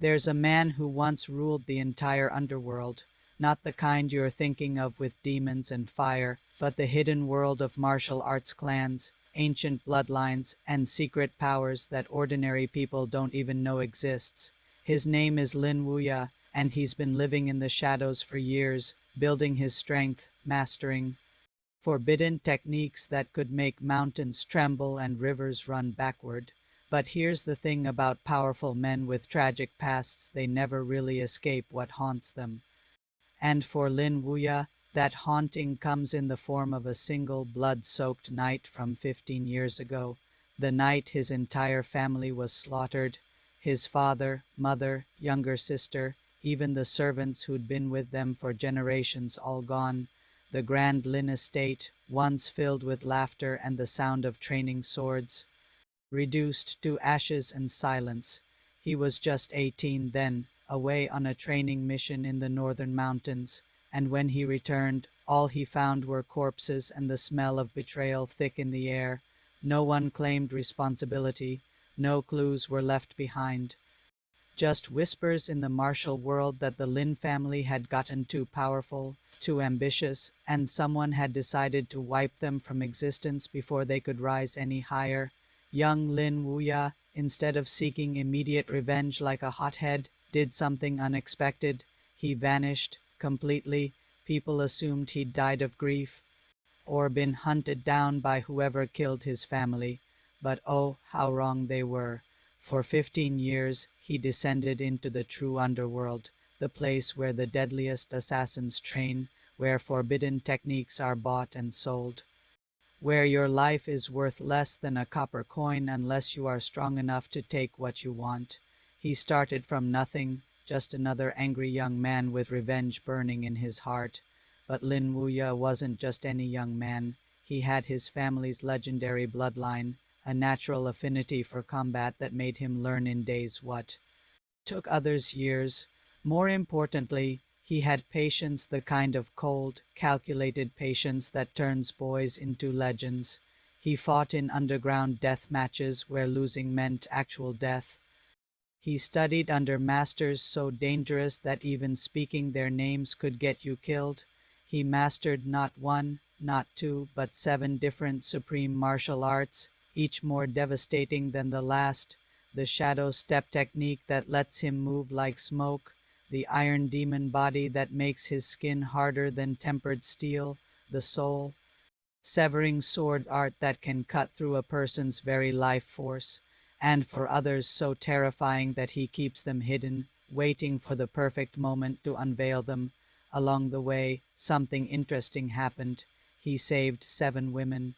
There's a man who once ruled the entire underworld, not the kind you're thinking of with demons and fire, but the hidden world of martial arts clans, ancient bloodlines, and secret powers that ordinary people don't even know exists. His name is Lin Wuya, and he's been living in the shadows for years, building his strength, mastering forbidden techniques that could make mountains tremble and rivers run backward. But here's the thing about powerful men with tragic pasts: they never really escape what haunts them. And for Lin Wuya, that haunting comes in the form of a single blood-soaked night from 15 years ago, the night his entire family was slaughtered. His father, mother, younger sister, even the servants who'd been with them for generations, all gone. The grand Lin estate, once filled with laughter and the sound of training swords, reduced to ashes and silence. He was just 18 then, away on a training mission in the northern mountains, and when he returned, all he found were corpses and the smell of betrayal thick in the air. No one claimed responsibility, no clues were left behind. Just whispers in the martial world that the Lin family had gotten too powerful, too ambitious, and someone had decided to wipe them from existence before they could rise any higher. Young Lin Wuya, instead of seeking immediate revenge like a hothead, did something unexpected. He vanished completely. People assumed he'd died of grief or been hunted down by whoever killed his family. But oh, how wrong they were. For 15 years, he descended into the true underworld, the place where the deadliest assassins train, where forbidden techniques are bought and sold, where your life is worth less than a copper coin unless you are strong enough to take what you want. He started from nothing, just another angry young man with revenge burning in his heart. But Lin Wuya wasn't just any young man. He had his family's legendary bloodline, a natural affinity for combat that made him learn in days what took others years. More importantly, he had patience, the kind of cold, calculated patience that turns boys into legends. He fought in underground death matches where losing meant actual death. He studied under masters so dangerous that even speaking their names could get you killed. He mastered not one, not two, but 7 different supreme martial arts, each more devastating than the last. The shadow step technique that lets him move like smoke, the iron demon body that makes his skin harder than tempered steel, the soul severing sword art that can cut through a person's very life force, and for others so terrifying that he keeps them hidden, waiting for the perfect moment to unveil them. Along the way, something interesting happened. He saved 7 women.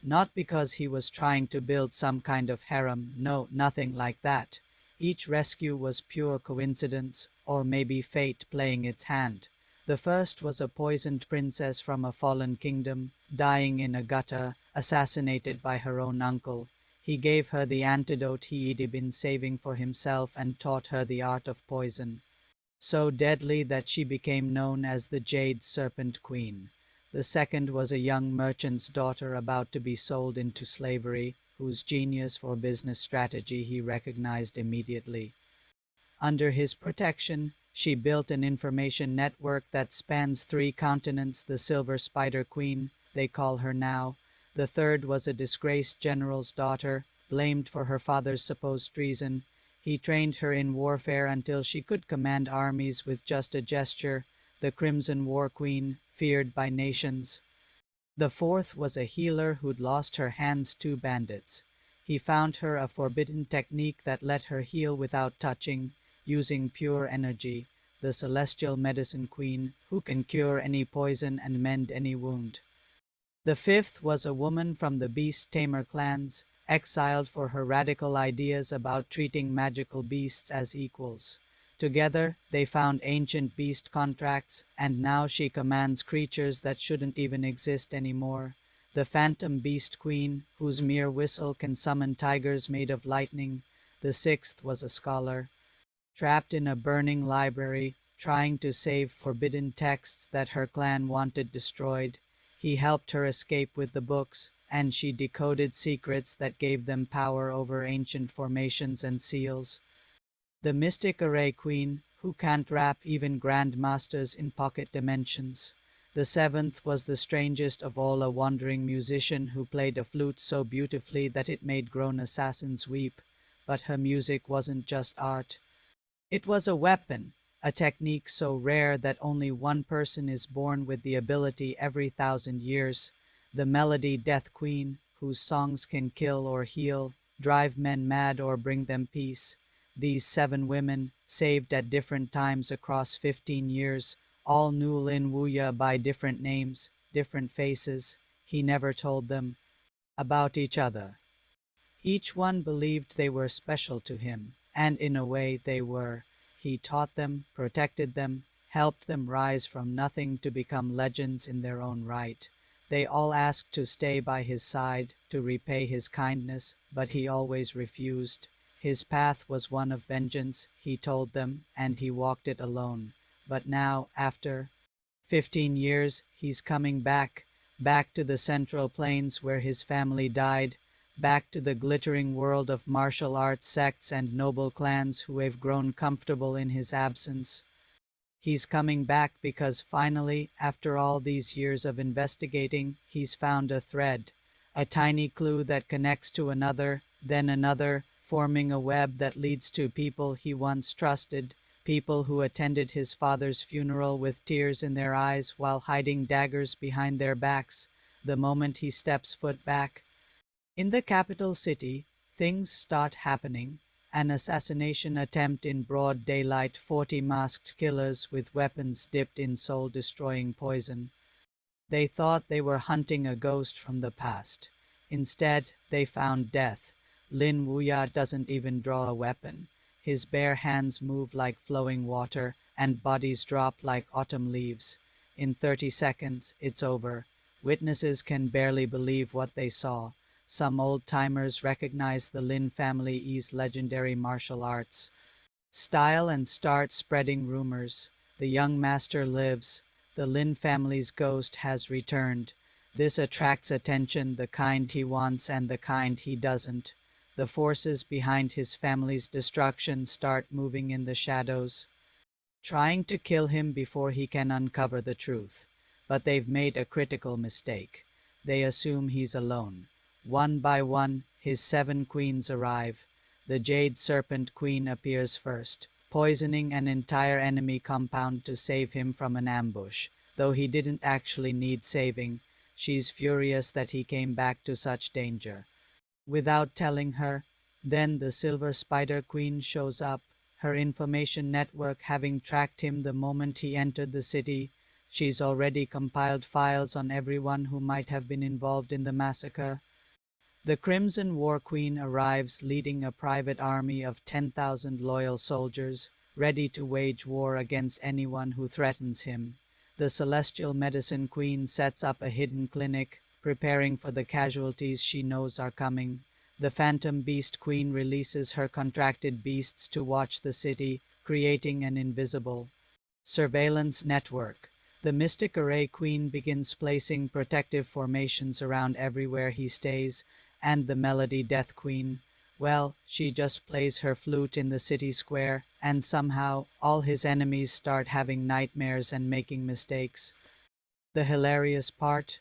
Not because he was trying to build some kind of harem, no, nothing like that. Each rescue was pure coincidence, or maybe fate playing its hand. The first was a poisoned princess from a fallen kingdom, dying in a gutter, assassinated by her own uncle. He gave her the antidote he'd been saving for himself and taught her the art of poison, so deadly that she became known as the Jade Serpent Queen. The second was a young merchant's daughter about to be sold into slavery, whose genius for business strategy he recognized immediately. Under his protection, she built an information network that spans 3 continents, the Silver Spider Queen, they call her now. The third was a disgraced general's daughter, blamed for her father's supposed treason. He trained her in warfare until she could command armies with just a gesture, the Crimson War Queen, feared by nations. The fourth was a healer who'd lost her hands to bandits. He found her a forbidden technique that let her heal without touching, using pure energy, the Celestial Medicine Queen, who can cure any poison and mend any wound. The fifth was a woman from the Beast Tamer clans, exiled for her radical ideas about treating magical beasts as equals. Together, they found ancient beast contracts, and now she commands creatures that shouldn't even exist anymore. The Phantom Beast Queen, whose mere whistle can summon tigers made of lightning. The sixth was a scholar, trapped in a burning library, trying to save forbidden texts that her clan wanted destroyed. He helped her escape with the books, and she decoded secrets that gave them power over ancient formations and seals. The mystic array queen, who can't wrap even grandmasters in pocket dimensions. The seventh was the strangest of all, a wandering musician who played a flute so beautifully that it made grown assassins weep. But her music wasn't just art. It was a weapon, a technique so rare that only one person is born with the ability every 1,000 years. The melody death queen, whose songs can kill or heal, drive men mad or bring them peace. These 7 women, saved at different times across 15 years, all knew Lin Wuya by different names, different faces. He never told them about each other. Each one believed they were special to him, and in a way they were. He taught them, protected them, helped them rise from nothing to become legends in their own right. They all asked to stay by his side, to repay his kindness, but he always refused. His path was one of vengeance, he told them, and he walked it alone. But now, after 15 years, he's coming back, back to the Central Plains where his family died, back to the glittering world of martial arts sects and noble clans who have grown comfortable in his absence. He's coming back because finally, after all these years of investigating, he's found a thread, a tiny clue that connects to another, then another, forming a web that leads to people he once trusted, people who attended his father's funeral with tears in their eyes while hiding daggers behind their backs. The moment he steps foot back in the capital city, things start happening. An assassination attempt in broad daylight, 40 masked killers with weapons dipped in soul-destroying poison. They thought they were hunting a ghost from the past. Instead, they found death. Lin Wuya doesn't even draw a weapon. His bare hands move like flowing water, and bodies drop like autumn leaves. In 30 seconds, it's over. Witnesses can barely believe what they saw. Some old-timers recognize the Lin family's legendary martial arts style and start spreading rumors. The young master lives. The Lin family's ghost has returned. This attracts attention, the kind he wants and the kind he doesn't. The forces behind his family's destruction start moving in the shadows, trying to kill him before he can uncover the truth. But they've made a critical mistake. They assume he's alone. One by one, his 7 queens arrive. The Jade Serpent Queen appears first, poisoning an entire enemy compound to save him from an ambush. Though he didn't actually need saving, she's furious that he came back to such danger without telling her. Then the Silver Spider Queen shows up, her information network having tracked him the moment he entered the city. She's already compiled files on everyone who might have been involved in the massacre. The Crimson War Queen arrives leading a private army of 10,000 loyal soldiers, ready to wage war against anyone who threatens him. The Celestial Medicine Queen sets up a hidden clinic, preparing for the casualties she knows are coming. The Phantom Beast Queen releases her contracted beasts to watch the city, creating an invisible surveillance network. The Mystic Array Queen begins placing protective formations around everywhere he stays, and the Melody Death Queen, well, she just plays her flute in the city square, and somehow all his enemies start having nightmares and making mistakes. The hilarious part?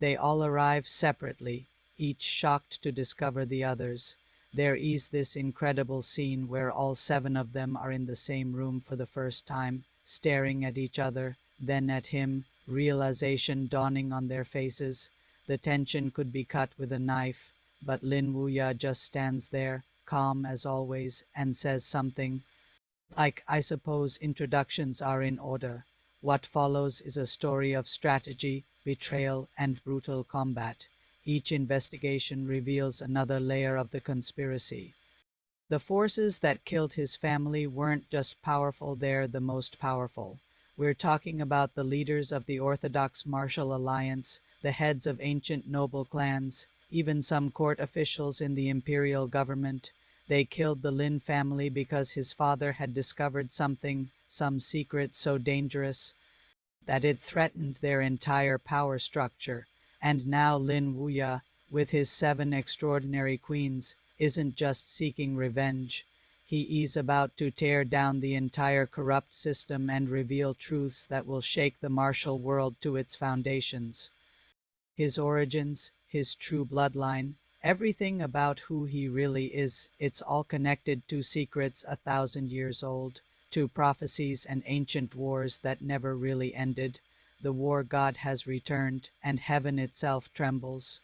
They all arrive separately, each shocked to discover the others. There is this incredible scene where all 7 of them are in the same room for the first time, staring at each other, then at him, realization dawning on their faces. The tension could be cut with a knife, but Lin Wuya just stands there, calm as always, and says something like, "I suppose introductions are in order." What follows is a story of strategy, betrayal, and brutal combat. Each investigation reveals another layer of the conspiracy. The forces that killed his family weren't just powerful, they're the most powerful. We're talking about the leaders of the Orthodox Martial Alliance, the heads of ancient noble clans, even some court officials in the imperial government. They killed the Lin family because his father had discovered something, some secret so dangerous that it threatened their entire power structure. And now Lin Wuya, with his 7 extraordinary queens, isn't just seeking revenge. He is about to tear down the entire corrupt system and reveal truths that will shake the martial world to its foundations. His origins, his true bloodline, everything about who he really is, it's all connected to secrets 1,000 years old, to prophecies and ancient wars that never really ended. The war god has returned, and heaven itself trembles.